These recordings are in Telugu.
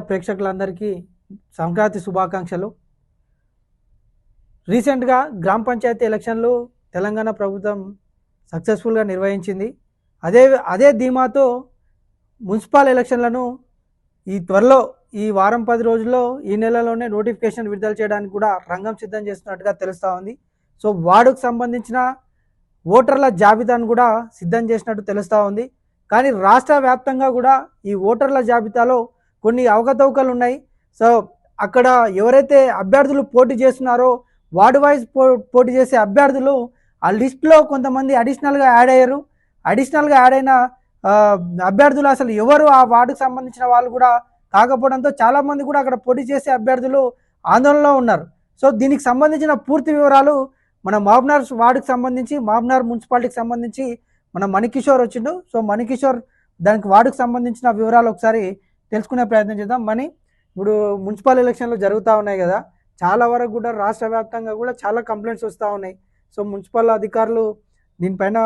ప్రేక్షకులందరికీ సంక్రాంతి శుభాకాంక్షలు. రీసెంట్గా గ్రామ పంచాయతీ ఎలక్షన్లు తెలంగాణ ప్రభుత్వం సక్సెస్ఫుల్గా నిర్వహించింది. అదే ధీమాతో మున్సిపల్ ఎలక్షన్లను త్వరలో ఈ వారం 10 రోజుల్లో ఈ నెలలోనే నోటిఫికేషన్ విడుదల చేయడానికి కూడా రంగం సిద్ధం చేస్తున్నట్టుగా తెలుస్తూ ఉంది. సో వార్డుకు సంబంధించిన ఓటర్ల జాబితాను కూడా సిద్ధం చేసినట్టు తెలుస్తూ ఉంది. కానీ రాష్ట్ర వ్యాప్తంగా కూడా ఈ ఓటర్ల జాబితాలో కొన్ని అవకతవకలు ఉన్నాయి. సో అక్కడ ఎవరైతే అభ్యర్థులు పోటీ చేస్తున్నారో వార్డు వైజ్ పోటీ చేసే అభ్యర్థులు ఆ లిస్టులో కొంతమంది అడిషనల్గా యాడ్ అయ్యారు. అడిషనల్గా యాడ్ అయిన అభ్యర్థులు అసలు ఎవరు ఆ వార్డుకు సంబంధించిన వాళ్ళు కూడా కాకపోవడంతో చాలామంది కూడా అక్కడ పోటీ చేసే అభ్యర్థులు ఆందోళనలో ఉన్నారు. సో దీనికి సంబంధించిన పూర్తి వివరాలు మన మహబూబ్నగర్ వార్డుకి సంబంధించి మహబూబ్నగర్ మున్సిపాలిటీకి సంబంధించి మన మణికిషోర్ వచ్చిండు. సో మణికిషోర్ దానికి వార్డుకు సంబంధించిన వివరాలు ఒకసారి తెలుసుకునే ప్రయత్నం చేద్దాం. ఇప్పుడు మున్సిపల్ ఎలక్షన్లు జరుగుతూ ఉన్నాయి కదా, చాలా వరకు కూడా రాష్ట్ర వ్యాప్తంగా కూడా చాలా కంప్లైంట్స్ వస్తూ ఉన్నాయి. సో మున్సిపల్ అధికారులు దీనిపైన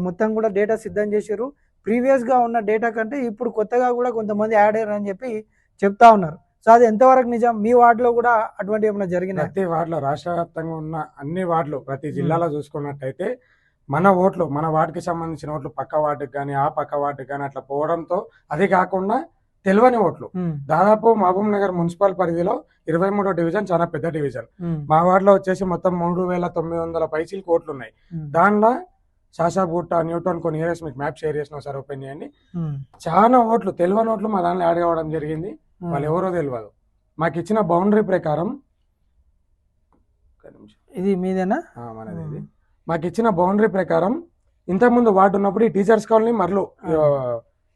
మొత్తం కూడా డేటా సిద్ధం చేశారు. ప్రీవియస్గా ఉన్న డేటా కంటే ఇప్పుడు కొత్తగా కూడా కొంతమంది యాడ్ అయ్యారు అని చెప్పి చెప్తా ఉన్నారు. సో అది ఎంతవరకు నిజం? మీ వార్డులో కూడా అటువంటి ఏమైనా జరిగినాయి? ప్రతి వార్డులో రాష్ట్ర వ్యాప్తంగా ఉన్న అన్ని వార్డులు ప్రతి జిల్లాలో చూసుకున్నట్టయితే మన ఓట్లు మన వార్డుకి సంబంధించిన ఓట్లు పక్క వార్డుకి కానీ ఆ పక్క వార్డుకి కానీ అట్లా పోవడంతో, అది కాకుండా తెలియని ఓట్లు దాదాపు మహబూబ్ నగర్ మున్సిపల్ పరిధిలో 23వ డివిజన్ చాలా పెద్ద డివిజన్. మా వార్డులో వచ్చేసి మొత్తం 3,900 పైచీలకు ఓట్లు ఉన్నాయి. దానిలో శాసాబుట్ట, న్యూటన్ కొన్ని ఏరియాస్ మీకు మ్యాప్ షేర్ చేసిన సార్, ఓపెన్ చేయండి. చాలా ఓట్లు తెలియని ఓట్లు మా దానిలో యాడ్ కావడం జరిగింది. వాళ్ళు ఎవరో తెలియదు. మాకు ఇచ్చిన బౌండరీ ప్రకారం ఇది మీదేనా? మనది ఇది. మాకు ఇచ్చిన బౌండరీ ప్రకారం ఇంతకుముందు వార్డు ఉన్నప్పుడు ఈ టీచర్స్ కాలనీ మరలు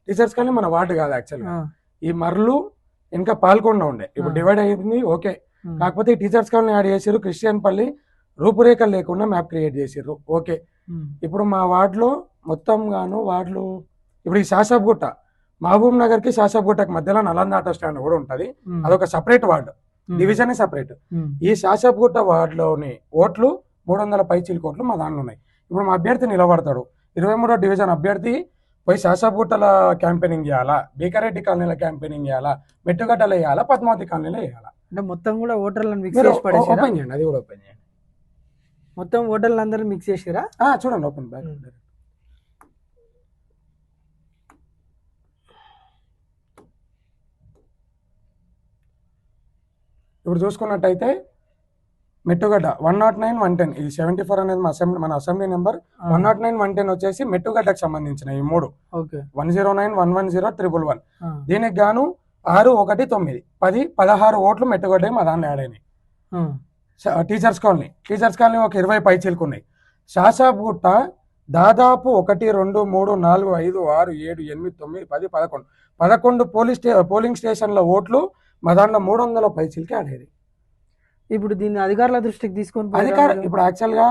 టీచర్స్ కాలనీ మన వార్డు కాదు యాక్చువల్గా. ఈ మరలు ఇంకా పాల్కొండ ఉండే, ఇప్పుడు డివైడ్ అయింది. ఓకే, కాకపోతే ఈ టీచర్స్ కాలనీ యాడ్ చేసారు. క్రిస్టియన్ పల్లి రూపురేఖలు లేకుండా మ్యాప్ క్రియేట్ చేసారు. ఓకే, ఇప్పుడు మా వార్డులో మొత్తం గాను వార్డులు ఇప్పుడు ఈ శాసాబుట్ట మహబూబ్ నగర్ కి శాసాబుట్టకి మధ్యలో నలంద ఆటో స్టాండ్ కూడా ఉంటది. అదొక సపరేట్ వార్డు, డివిజన్ సపరేట్. ఈ శాసాబుట్ట వార్డులోని ఓట్లు 300 పైచీలకు ఓట్లు మా దాంట్లో ఉన్నాయి. ఇప్పుడు మా అభ్యర్థి నిలబడతాడు. 23వ డివిజన్ అభ్యర్థి పోయి శాసాబుట్టల క్యాంపెయినింగ్ చేయాలా, బీకారెడ్డి కాలనీలో క్యాంపెయినింగ్ చేయాలా, మెట్టుగడ్డలో వేయాలా, పద్మావతి కాలనీలో వేయాలా? అంటే మొత్తం కూడా ఓటర్లను మిక్స్ చేసి ఓపెన్ చేయండి, అది కూడా ఓపెన్ చేయండి. మొత్తం ఓటర్లు అందరూ మిక్స్ చేసిరా? చూడండి, ఓపెన్ బ్యాక్. ఇప్పుడు చూసుకున్నట్టయితే మెట్టుగడ్డ 109, 110 ఇది 74 అనేది మన అసెంబ్లీ నెంబర్. 109, 110 వచ్చేసి మెట్టుగడ్డకు సంబంధించిన ఈ 3. 109, 110, 111. దీనికి గాను 6, 1, 9, 10, 16 ఓట్లు మెట్టుగడ్డ మా దాంట్లో యాడ్ అయినాయి. టీచర్స్ కాలనీ ఒక 20 పైచీలకు ఉన్నాయి. శాసాబుట్ట దాదాపు 1, 2, 3, 4, 5, 6, 7, 8, 9, 10, 11 పోలింగ్ స్టేషన్ల ఓట్లు మా దాంట్లో 300 పైచీలకి యాడ్ అయ్యాయి. ఇప్పుడు దీన్ని అధికారుల దృష్టికి తీసుకొని ఇప్పుడు యాక్చువల్గా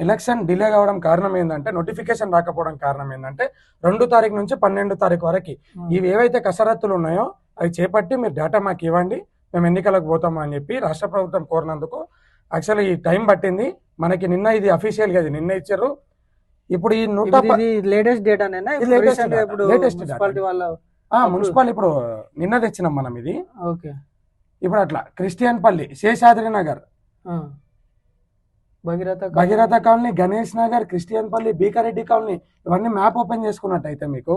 ఎలక్షన్ డిలే కావడం కారణం ఏంటంటే, నోటిఫికేషన్ రాకపోవడం కారణం ఏంటంటే 2 తారీఖు నుంచి 12 తారీఖు వరకు ఇవి ఏవైతే కసరత్తులు ఉన్నాయో అవి చేపట్టి మీరు డేటా మాకు ఇవ్వండి, మేము ఎన్నికలకు పోతాము అని చెప్పి రాష్ట్ర ప్రభుత్వం కోరినందుకు యాక్చువల్లీ ఈ టైం పట్టింది మనకి. నిన్న ఇది అఫీషియల్ గా నిన్న ఇచ్చారు. ఇప్పుడు ఈ లేటెస్ట్ డేటా మున్సిపల్ ఇప్పుడు నిన్న తెచ్చినాం మనం ఇది. ఇప్పుడు అట్లా క్రిస్టియన్ పల్లి, శేషాద్రి నగర్, భగీరథ కాలనీ, గణేష్ నగర్, క్రిస్టియన్ పల్లి, బీకారెడ్డి కాలనీ ఇవన్నీ మ్యాప్ ఓపెన్ చేసుకున్నట్టయితే మీకు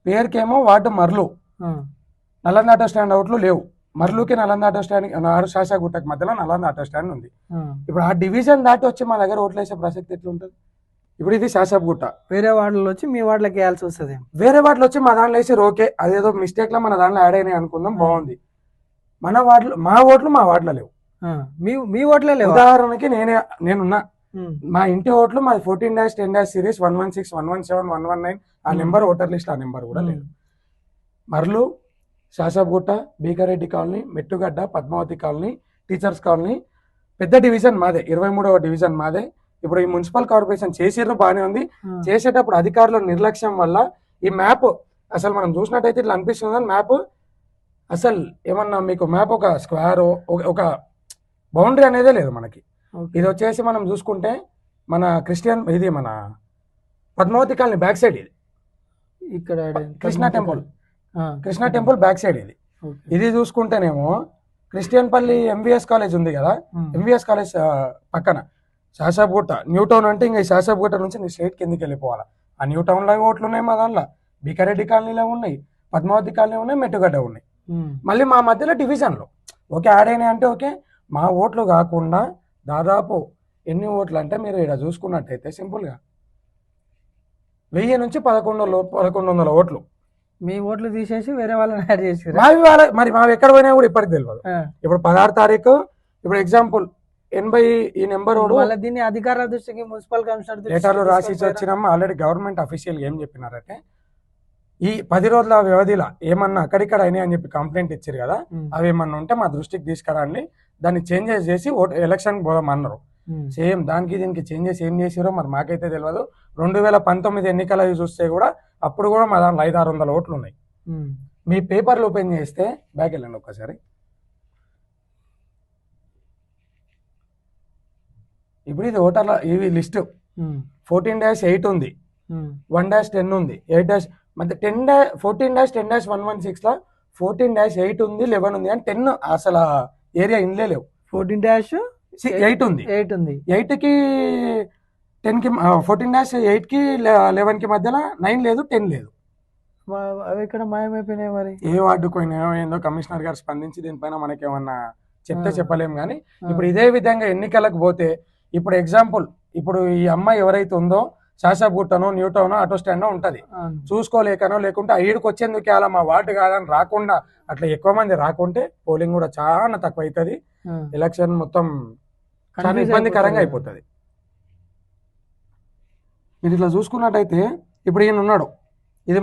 పేరుకేమో వార్డు మర్లు, నలంద ఆటో స్టాండ్ అవుట్లు లేవు. మర్లుకి నలంద ఆటో స్టాండ్, శాసాగుట్టకి మధ్యలో నలంద ఆటో స్టాండ్ ఉంది. ఇప్పుడు ఆ డివిజన్ దాటి వచ్చి మా దగ్గర ఓట్లు వేసే ప్రసక్తి ఎట్లుంటుంది? ఇప్పుడు ఇది శాసాబుట్ట, వేరే వార్డులో వచ్చి మీ వార్డులోకి వేయాల్సి వస్తుంది. వేరే వార్డులో వచ్చి మా దాంట్లో వేసారు. ఓకే, అదేదో మిస్టేక్ లో మన దాంట్లో యాడ్ అయినాయి అనుకుందాం, బాగుంది. మన వార్డులో మా ఓట్లు మా వార్డులో లేవు, మీ ఓట్లే లేవు. ఉదాహరణకి నేనున్నా, మా ఇంటి ఓట్లు మా 14-10 సిరీస్ 116, 117, 119 ఆ నెంబర్ ఓటర్ లిస్ట్, ఆ నెంబర్ కూడా లేదు. మర్లు, శాసాబుట్ట, Bhikareddy colony, Mettugadda, Padmavati colony, teachers colony పెద్ద డివిజన్ మాదే, 23వ డివిజన్ మాదే. ఇప్పుడు ఈ మున్సిపల్ కార్పొరేషన్ చేసేది బాగానే ఉంది. చేసేటప్పుడు అధికారుల నిర్లక్ష్యం వల్ల ఈ మ్యాప్ అసలు మనం చూసినట్టయితే ఇట్లా అనిపిస్తుంది. మ్యాప్ అసలు ఏమన్నా మీకు మ్యాప్ ఒక స్క్వేర్ ఒక బౌండరీ అనేదే లేదు మనకి. ఇది వచ్చేసి మనం చూసుకుంటే మన క్రిస్టియన్ ఇది మన పద్మావతి కాలనీ బ్యాక్ సైడ్, ఇది ఇక్కడ Krishna temple Krishna temple back side ఇది. ఇది చూసుకుంటేనేమో క్రిస్టియన్ పల్లి ఎంవిఎస్ కాలేజ్ ఉంది కదా, ఎంవిఎస్ కాలేజ్ పక్కన శాసాపుట్ట న్యూ టౌన్ అంటే ఇంకా శాసాపుట్ట నుంచి నీ స్ట్రైట్ కిందికి వెళ్ళిపోవాలి. ఆ న్యూ టౌన్ లో ఓట్లు ఉన్నాయి మా దాంట్లో, బికారెడ్డి కాలనీలో ఉన్నాయి, పద్మావతి కాలనీ ఉన్నాయి, మెట్టుగడ్డ ఉన్నాయి. మళ్ళీ మా మధ్యలో డివిజన్లు ఓకే యాడ్ అయినాయి అంటే ఓకే. మా ఓట్లు కాకుండా దాదాపు ఎన్ని ఓట్లు అంటే మీరు ఇక్కడ చూసుకున్నట్టయితే సింపుల్గా 1000 నుంచి 1100 ఓట్లు. మీ ఓట్లు తీసేసి వేరే వాళ్ళని యాడ్ చేసి మరి మావి ఎక్కడ పోయినా కూడా ఇప్పటికి తెలియదు. ఇప్పుడు 16 తారీఖు ఇప్పుడు ఎగ్జాంపుల్ 80 ఈ నెంబర్ దీన్ని అధికారుల దృష్టికి మున్సిపల్ కమిషనర్ లెటర్లు రాసి వచ్చినాము. ఆల్రెడీ గవర్నమెంట్ అఫీషియల్ ఏం చెప్పినారంటే ఈ 10 రోజుల వ్యవధిలో ఏమన్నా అక్కడిక్కడ అయినాయి అని చెప్పి కంప్లైంట్ ఇచ్చారు కదా, అవి ఏమన్నా ఉంటే మా దృష్టికి తీసుకురండి, దాన్ని చేంజెస్ చేసి ఎలక్షన్ పోదామన్నారు. సేమ్ దానికి దీనికి చేంజెస్ ఏం చేసారో మరి మాకైతే తెలియదు. 2019 ఎన్నికలు చూస్తే కూడా అప్పుడు కూడా మా దాంట్లో 500-600 ఓట్లు ఉన్నాయి. మీ పేపర్లు ఓపెన్ చేస్తే బ్యాక్ వెళ్ళండి ఒక్కసారి. ఇప్పుడు ఇది ఓటర్ల ఇవి లిస్ట్ 14-8 ఉంది, 1-10 ఉంది, 8- మధ్య 14-10-116 లా 14-8 ఉంది, 11 ఉంది అని 10 అసలు ఏరియా ఇన్లే లేవు. 14-8 ఉంది, 8 కి 10 కి 14-8 కి 11 కి మధ్యలో 9 లేదు, 10 లేదు. అవి ఇక్కడ మాయమైపోయినాయి. మరి ఏ వార్డుకు పోయినాయో ఏందో కమిషనర్ గారు స్పందించి దీనిపైన మనకేమన్నా చెప్తే చెప్పలేము. కానీ ఇప్పుడు ఇదే విధంగా ఎన్నికలకు పోతే ఇప్పుడు ఎగ్జాంపుల్ ఇప్పుడు ఈ అమ్మాయి ఎవరైతే ఉందో శాసాపుట్టనో న్యూ టౌనో ఆటో స్టాండ్ ఉంటది, చూసుకోలేకనో లేకుంటే ఈడికి వచ్చేందుకు అలా మా వార్డు కాదని రాకుండా అట్లా ఎక్కువ మంది రాకుంటే పోలింగ్ కూడా చాలా తక్కువ అవుతుంది, ఎలక్షన్ మొత్తం చాలా ఇబ్బందికరంగా అయిపోతుంది. మీరు ఇట్లా చూసుకున్నట్టయితే ఇప్పుడు ఈయన ఉన్నాడు, ఇది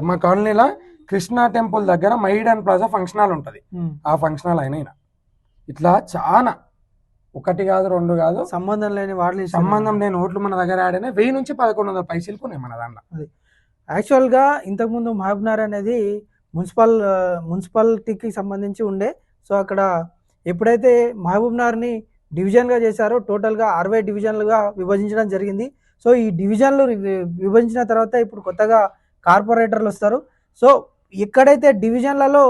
మా కాలనీలో కృష్ణా టెంపుల్ దగ్గర మైడన్ ప్లాజా ఫంక్షన్ హాల్ ఉంటుంది. ఆ ఫంక్షన్ హాల్ అయినా ఇట్లా చాలా 1 కాదు 2 కాదు సంబంధం లేని వార్డులు, సంబంధం లేని ఓట్లు మన దగ్గర ఆడినా 1000 నుంచి 1100 పైసలకు ఉన్నాయి మన దాంట్లో. అది యాక్చువల్గా ఇంతకుముందు మహబూబ్నగర్ అనేది మున్సిపాలిటీకి సంబంధించి ఉండే. సో అక్కడ ఎప్పుడైతే మహబూబ్నగర్ని డివిజన్గా చేశారో టోటల్గా 60 డివిజన్లుగా విభజించడం జరిగింది. సో ఈ డివిజన్లు విభజించిన తర్వాత ఇప్పుడు కొత్తగా కార్పొరేటర్లు వస్తారు. సో ఎక్కడైతే డివిజన్లలో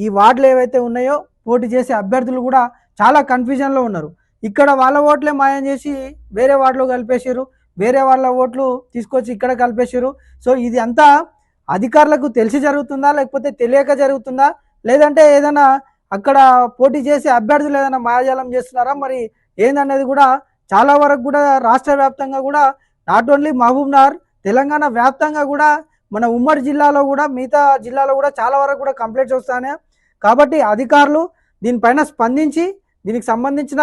ఈ వార్డులు ఏవైతే ఉన్నాయో పోటీ చేసే అభ్యర్థులు కూడా చాలా కన్ఫ్యూజన్లో ఉన్నారు. ఇక్కడ వాళ్ళ ఓట్లే మాయం చేసి వేరే వార్డులో కలిపేసారు, వేరే వాళ్ళ ఓట్లు తీసుకొచ్చి ఇక్కడ కలిపేసారు. సో ఇది అంతా అధికారులకు తెలిసి జరుగుతుందా లేకపోతే తెలియక జరుగుతుందా, లేదంటే ఏదైనా అక్కడ పోటీ చేసే అభ్యర్థులు ఏదైనా మాయాజాలం చేస్తున్నారా మరి ఏందనేది కూడా చాలా వరకు కూడా రాష్ట్ర వ్యాప్తంగా కూడా నాట్ ఓన్లీ మహబూబ్నగర్ తెలంగాణ వ్యాప్తంగా కూడా మన ఉమ్మడి జిల్లాలో కూడా మిగతా జిల్లాలో కూడా చాలా వరకు కూడా కంప్లైంట్స్ వస్తాయి. కాబట్టి అధికారులు దీనిపైన స్పందించి దీనికి సంబంధించిన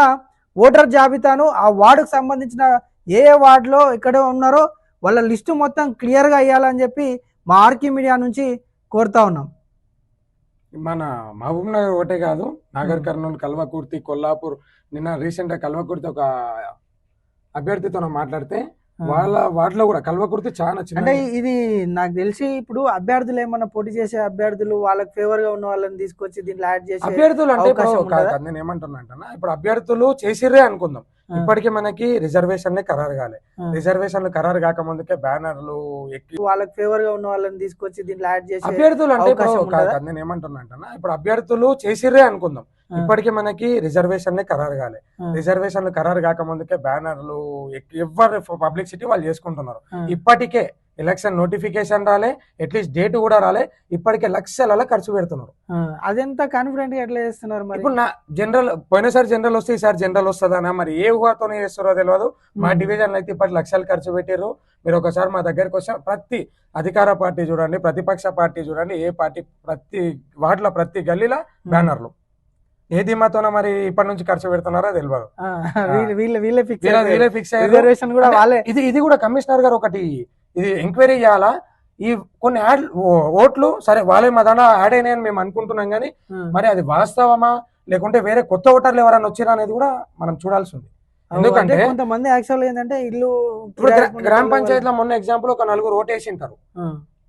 ఓటర్ జాబితాను ఆ వార్డుకు సంబంధించిన ఏ వార్డులో ఎక్కడ ఉన్నారో వాళ్ళ లిస్టు మొత్తం క్లియర్గా అయ్యాలని చెప్పి మా ఆర్కి మీడియా నుంచి కోరుతా ఉన్నాం. మన మహబూబ్నగర్ ఒకటే కాదు, నాగర్ కర్నూలు, కల్వకుర్తి, కొల్లాపూర్, నిన్న రీసెంట్గా కల్వకుర్తి ఒక అభ్యర్థితో మాట్లాడితే వాళ్ళ వాటిలో కూడా కల్వకుర్తి చాలా చిన్న. అంటే ఇది నాకు తెలిసి ఇప్పుడు అభ్యర్థులు ఏమన్నా పోటీ చేసే అభ్యర్థులు వాళ్ళకి ఫేవర్ గా ఉన్న వాళ్ళని తీసుకొచ్చి దీంట్లో యాడ్ చేసి అభ్యర్థులు అంటే నేను ఏమంటున్నా ఇప్పుడు అభ్యర్థులు చేసిర్రే అనుకుందాం, ఇప్పటికీ మనకి రిజర్వేషన్లే ఖరారు కాలే. రిజర్వేషన్లు ఖరారు కాక ముందుకే బ్యానర్లు ఎక్కి వాళ్ళకి ఫేవర్ గా ఉన్న వాళ్ళని తీసుకొచ్చి దీంట్లో యాడ్ చేసి అభ్యర్థులు అంటే నేను ఏమంటున్నా ఇప్పుడు అభ్యర్థులు చేసిర్రే అనుకుందాం, ఇప్పటికీ మనకి రిజర్వేషన్లే ఖరారు కాలే. రిజర్వేషన్లు ఖరారు కాక ముందుకే బ్యానర్లు ఎవరు పబ్లిసిటీ వాళ్ళు చేసుకుంటున్నారు. ఇప్పటికే ఎలక్షన్ నోటిఫికేషన్ రాలే, అట్లీస్ట్ డేట్ కూడా రాలే, ఇప్పటికే లక్షల ఖర్చు పెడుతున్నారు. అదెంత కాన్ఫిడెంట్ గా ఎట్లా చేస్తున్నారు మరి? ఇప్పుడు నా జనరల్ పోయినసారి జనరల్ వస్తే ఈసారి జనరల్ వస్తుందనా మరి ఏ ఊహతోనే చేస్తారో తెలియదు. మా డివిజన్ అయితే ఇప్పటి లక్షలు ఖర్చు పెట్టారు. మీరు ఒకసారి మా దగ్గరికి వస్తే ప్రతి అధికార పార్టీ చూడండి, ప్రతిపక్ష పార్టీ చూడండి, ఏ పార్టీ ప్రతి వార్డులో ప్రతి గల్లీలో బ్యానర్లు. ఏ ధీమాతోన మరి ఇప్పటి నుంచి ఖర్చు పెడుతున్నారో తెలియదు. ఇది కూడా కమిషనర్ గారు ఒకటి ఇది ఎంక్వైరీ చేయాలా. ఈ కొన్ని యాడ్ ఓట్లు సరే వాళ్ళే మా దాంట్లో యాడ్ అయినాయని మేము అనుకుంటున్నాం, కానీ మరి అది వాస్తవమా లేకుంటే వేరే కొత్త ఓటర్లు ఎవరైనా వచ్చిరా అనేది కూడా మనం చూడాల్సి ఉంది. ఎందుకంటే కొంతమంది యాక్చువల్ ఏంటంటే ఇల్లు ఇప్పుడు గ్రామ పంచాయతీలో మొన్న ఎగ్జాంపుల్ ఒక 4 ఓటు వేసింటారు.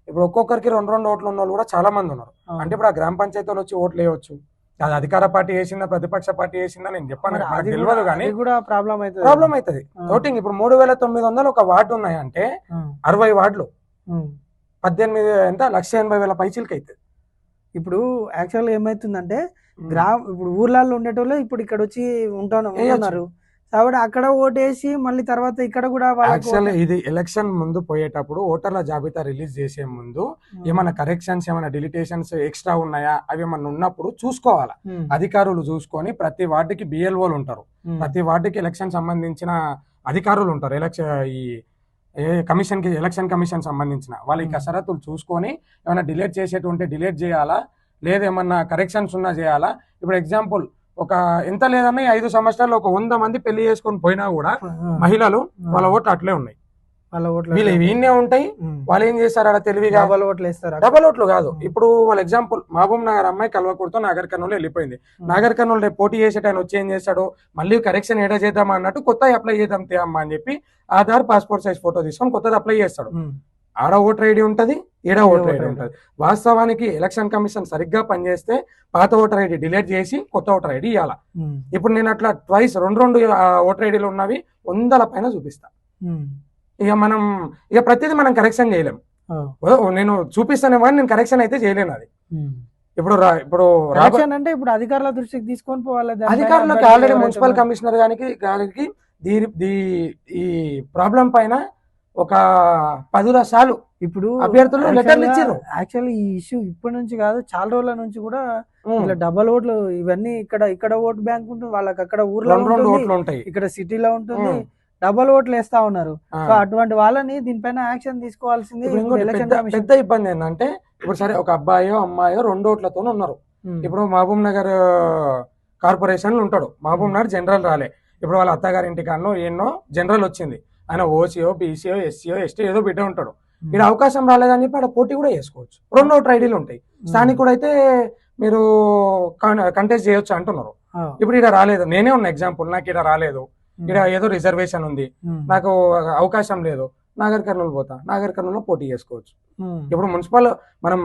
ఇప్పుడు ఒక్కొక్కరికి 2 ఓట్లు ఉన్న వాళ్ళు కూడా చాలా మంది ఉన్నారు. అంటే ఇప్పుడు ఆ గ్రామ పంచాయతీలో వచ్చి ఓట్లు వేయవచ్చు. అది అధికార పార్టీ వేసిందా ప్రతిపక్ష పార్టీ వేసిందా నేను చెప్పాను తెలియదు, కానీ ప్రాబ్లం అవుతుంది ఓటింగ్. ఇప్పుడు 3900 ఒక వార్డు ఉన్నాయంటే 60 వార్డులు 18 ఎంత 1,80,000 పైచీలకి అవుతుంది. ఇప్పుడు యాక్చువల్గా ఏమవుతుందంటే ఇప్పుడు ఊర్లలో ఉండేటోళ్ళు ఇప్పుడు ఇక్కడ వచ్చి ఉంటున్నారు కాబట్టి అక్కడ ఓటేసి మళ్ళీ తర్వాత ఇక్కడ కూడా యాక్చువల్లీ ఇది ఎలక్షన్ ముందు పోయేటప్పుడు ఓటర్ల జాబితా రిలీజ్ చేసే ముందు ఏమైనా కరెక్షన్స్ ఏమైనా డిలిటేషన్స్ ఎక్స్ట్రా ఉన్నాయా అవి ఏమన్నా ఉన్నప్పుడు చూసుకోవాలా. అధికారులు చూసుకొని ప్రతి వార్డుకి బిఎల్ఓలు ఉంటారు, ప్రతి వార్డుకి ఎలక్షన్ సంబంధించిన అధికారులు ఉంటారు, ఎలక్షన్ కమిషన్ సంబంధించిన వాళ్ళు ఈ కసరత్తులు చూసుకొని ఏమైనా డిలీట్ చేసేటుంటే డిలీట్ చేయాలా, లేదా ఏమన్నా కరెక్షన్స్ ఉన్నా చేయాలా. ఇప్పుడు ఎగ్జాంపుల్ ఒక ఎంత లేదన్నా 5 సంవత్సరాలు ఒక 100 మంది పెళ్లి చేసుకొని పోయినా కూడా మహిళలు వాళ్ళ ఓట్లు అట్లే ఉన్నాయి, వీళ్ళు వీళ్ళే ఉంటాయి. వాళ్ళు ఏం చేస్తారు అలా తెలివిగా డబల్ ఓట్లు వేస్తారు. డబల్ ఓట్లు కాదు, ఇప్పుడు వాళ్ళ ఎగ్జాంపుల్ మహబూబ్ నగర్ అమ్మాయి కల్వకుర్తో నాగర్ కర్నూలు వెళ్ళిపోయింది. నాగర్ కర్నూలు రేపు పోటీ చేసేట ఆయన వచ్చి ఏం చేస్తాడు, మళ్ళీ కరెక్షన్ ఏడా చేద్దామా అన్నట్టు కొత్త అప్లై చేద్దాం అమ్మా అని చెప్పి ఆధార్ పాస్పోర్ట్ సైజ్ ఫోటో తీసుకొని కొత్తది అప్లై చేస్తాడు. ఆడ ఓటర్ ఐడి ఉంటది, ఈడ ఓటర్ ఐడి ఉంటది. వాస్తవానికి ఎలక్షన్ కమిషన్ సరిగ్గా పనిచేస్తే పాత ఓటర్ ఐడి డిలీట్ చేసి కొత్త ఓటర్ ఐడి ఇవ్వాలా. ఇప్పుడు నేను అట్లా ట్వైస్ రెండు ఓటర్ ఐడీలు ఉన్నవి 100ల పైన చూపిస్తా. ఇక ప్రతిదీ మనం కరెక్షన్ చేయలేం. నేను చూపిస్తానేమో నేను కరెక్షన్ అయితే చేయలేను. అది ఇప్పుడు అంటే ఇప్పుడు అధికారుల దృష్టికి తీసుకొని పోవాలి. అధికారులకు ఆల్రెడీ మున్సిపల్ కమిషనర్ గారికి ఈ ప్రాబ్లం పైన ఒక 10 సార్లు ఇప్పుడు అభ్యర్థులు లెటర్లు ఇచ్చారు. యాక్చువల్లీ ఈ ఇష్యూ ఇప్పటి నుంచి కాదు, చాలా రోజుల నుంచి కూడా ఇలా డబల్ ఓట్లు ఇవన్నీ ఇక్కడ ఓట్ బ్యాంక్ ఉంటుంది, వాళ్ళకి అక్కడ ఊర్లో ఓట్లు ఉంటాయి, ఇక్కడ సిటీలో ఉంటుంది, డబల్ ఓట్లు వేస్తా ఉన్నారు. సో అటువంటి వాళ్ళని దీనిపైన యాక్షన్ తీసుకోవాల్సింది. పెద్ద ఇబ్బంది ఏంటంటే ఇప్పుడు సరే ఒక అబ్బాయో అమ్మాయో 2 ఓట్లతో ఉన్నారు. ఇప్పుడు మహబూబ్ నగర్ కార్పొరేషన్ ఉంటాడు, మహబూబ్ నగర్ జనరల్ రాలే, ఇప్పుడు వాళ్ళ అత్తగారి ఇంటికాన్నో ఎన్నో జనరల్ వచ్చింది, ఆయన ఓసీఓ బీసీఓ ఎస్సీఓ ఎస్టీ ఏదో బిడ్డ ఉంటాడు. ఇక్కడ అవకాశం రాలేదని చెప్పి అక్కడ పోటీ కూడా చేసుకోవచ్చు. 2 ఓటర్ ఐడీలు ఉంటాయి. స్థానికుడు అయితే మీరు కంటెస్ట్ చేయొచ్చు అంటున్నారు. ఇప్పుడు ఇక్కడ రాలేదు, నేనే ఉన్న ఎగ్జాంపుల్, నాకు ఇక్కడ రాలేదు, ఇక్కడ ఏదో రిజర్వేషన్ ఉంది, నాకు అవకాశం లేదు, నాగర్ కర్నూలు పోతా, నాగర్ కర్నూలులో పోటీ చేసుకోవచ్చు. ఇప్పుడు మున్సిపల్ మనం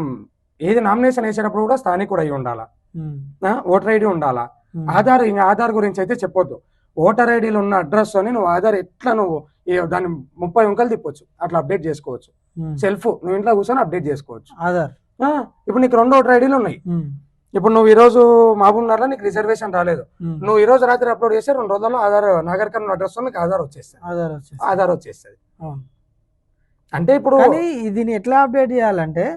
ఏది నామినేషన్ వేసేటప్పుడు కూడా స్థానికుడు అయి ఉండాలా, ఓటర్ ఐడి ఉండాలా. ఆధార్ గురించి అయితే చెప్పొద్దు. ఓటర్ ఐడీలో ఉన్న అడ్రస్ అని నువ్వు ఆధార్ ఎట్లా నువ్వు దాన్ని 30 అంకెలు తిప్పొచ్చు, అట్లా అప్డేట్ చేసుకోవచ్చు. సెల్ఫ్ నువ్వు ఇంట్లో కూర్చొని అప్డేట్ చేసుకోవచ్చు ఆధార్. ఇప్పుడు నీకు 2 ఓటర్ ఐడీలు ఉన్నాయి. ఇప్పుడు నువ్వు ఈ రోజు మహబూబ్ నగర్ లో నీకు రిజర్వేషన్ రాలేదు, నువ్వు ఈ రోజు రాత్రి అప్లోడ్ చేస్తే 2 రోజుల్లో ఆధార్ నాగర్ కర్నూలు అడ్రస్ నీకు ఆధార్ వచ్చేస్తుంది. అంటే ఇప్పుడు దీన్ని ఎట్లా అప్డేట్ చేయాలంటే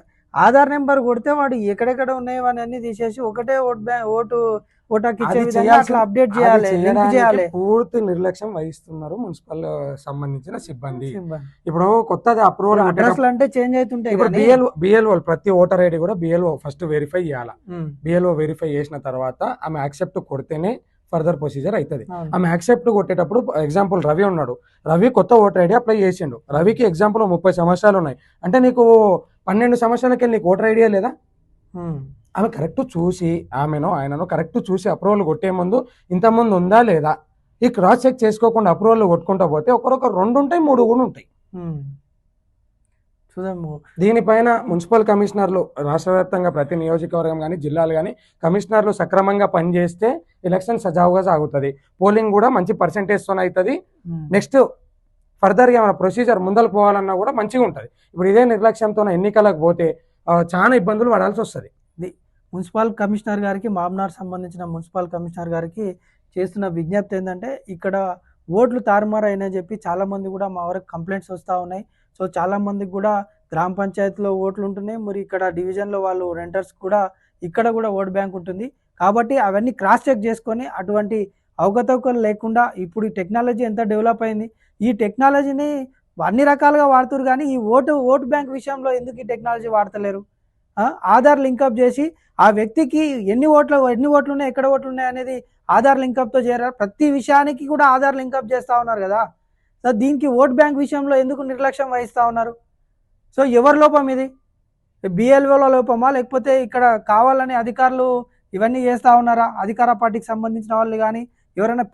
ఆధార్ నెంబర్ కొడితే వాడు ఎక్కడెక్కడ ఉన్నాయి అన్ని తీసేసి ఒకటే అప్డేట్ చేయాలి. పూర్తి నిర్లక్ష్యం వహిస్తున్నారు మున్సిపల్ సంబంధించిన సిబ్బంది. ఇప్పుడు కొత్తది అప్రూవల్ అడ్రస్ అంటే చేంజ్ అవుతుంటాయి. ఇప్పుడు బిఎల్ఓ ప్రతి ఓటర్ ఐడి కూడా బిఎల్ఓ ఫస్ట్ వెరిఫై చేయాలి. బిఎల్ఓ వెరిఫై చేసిన తర్వాత ఆమె యాక్సెప్ట్ కొడితేనే ఫర్దర్ ప్రొసీజర్ అవుతుంది. ఆమె యాక్సెప్ట్ కొట్టేటప్పుడు ఎగ్జాంపుల్ రవి ఉన్నాడు, రవి కొత్త ఓటర్ ఐడి అప్లై చేసిండు, రవికి ఎగ్జాంపుల్ 30 సంవత్సరాలు ఉన్నాయి అంటే నీకు 12 సంవత్సరాలకి నీకు ఓటర్ ఐడియా లేదా? ఆమె కరెక్ట్ చూసి ఆయనను కరెక్ట్ చూసి అప్రూవల్ కొట్టే ముందు ఇంతకుముందు ఉందా లేదా ఈ క్రాస్ చెక్ చేసుకోకుండా అప్రూవల్ కొట్టుకుంటా పోతే ఒకరొక 2 ఉంటాయి 3 కూడా ఉంటాయి. దీనిపైన మున్సిపల్ కమిషనర్లు రాష్ట్ర వ్యాప్తంగా ప్రతి నియోజకవర్గం కానీ జిల్లాలు కానీ కమిషనర్లు సక్రమంగా పనిచేస్తే ఎలక్షన్ సజావుగా సాగుతుంది, పోలింగ్ కూడా మంచి పర్సెంటేజ్తో అవుతుంది. నెక్స్ట్ ఫర్దర్గా ఏమైనా ప్రొసీజర్ ముందరకు పోవాలన్నా కూడా మంచిగా ఉంటుంది. ఇప్పుడు ఇదే నిర్లక్ష్యంతో ఎన్నికలకు పోతే చాలా ఇబ్బందులు పడాల్సి వస్తుంది. మున్సిపల్ కమిషనర్ గారికి మహబూబ్నగర్ సంబంధించిన మున్సిపల్ కమిషనర్ గారికి చేస్తున్న విజ్ఞప్తి ఏంటంటే ఇక్కడ ఓట్లు తారుమారు అయినని చెప్పి చాలామంది కూడా మా వరకు కంప్లైంట్స్ వస్తూ ఉన్నాయి. సో చాలామందికి కూడా గ్రామ పంచాయతీలో ఓట్లు ఉంటున్నాయి, మరి ఇక్కడ డివిజన్లో వాళ్ళు రెంటర్స్ కూడా ఇక్కడ కూడా ఓట్ బ్యాంక్ ఉంటుంది. కాబట్టి అవన్నీ క్రాస్ చెక్ చేసుకొని అటువంటి అవకతవకలు లేకుండా ఇప్పుడు ఈ టెక్నాలజీ ఎంత డెవలప్ అయింది, ఈ టెక్నాలజీని అన్ని రకాలుగా వాడుతున్నారు. కానీ ఈ ఓటు బ్యాంక్ విషయంలో ఎందుకు ఈ టెక్నాలజీ వాడతలేరు? ఆధార్ లింకప్ చేసి ఆ వ్యక్తికి ఎన్ని ఓట్లు ఉన్నాయి, ఎక్కడ ఓట్లు ఉన్నాయి అనేది ఆధార్ లింకప్తో చేరారు. ప్రతి విషయానికి కూడా ఆధార్ లింకప్ చేస్తూ ఉన్నారు కదా. సో దీనికి ఓట్ బ్యాంక్ విషయంలో ఎందుకు నిర్లక్ష్యం వహిస్తూ ఉన్నారు? సో ఎవరి లోపం ఇది? బిఎల్ఓల లోపమా, లేకపోతే ఇక్కడ కావాలని అధికారులు ఇవన్నీ చేస్తూ ఉన్నారా? అధికార పార్టీకి సంబంధించిన వాళ్ళు కానీ ఎవరైనా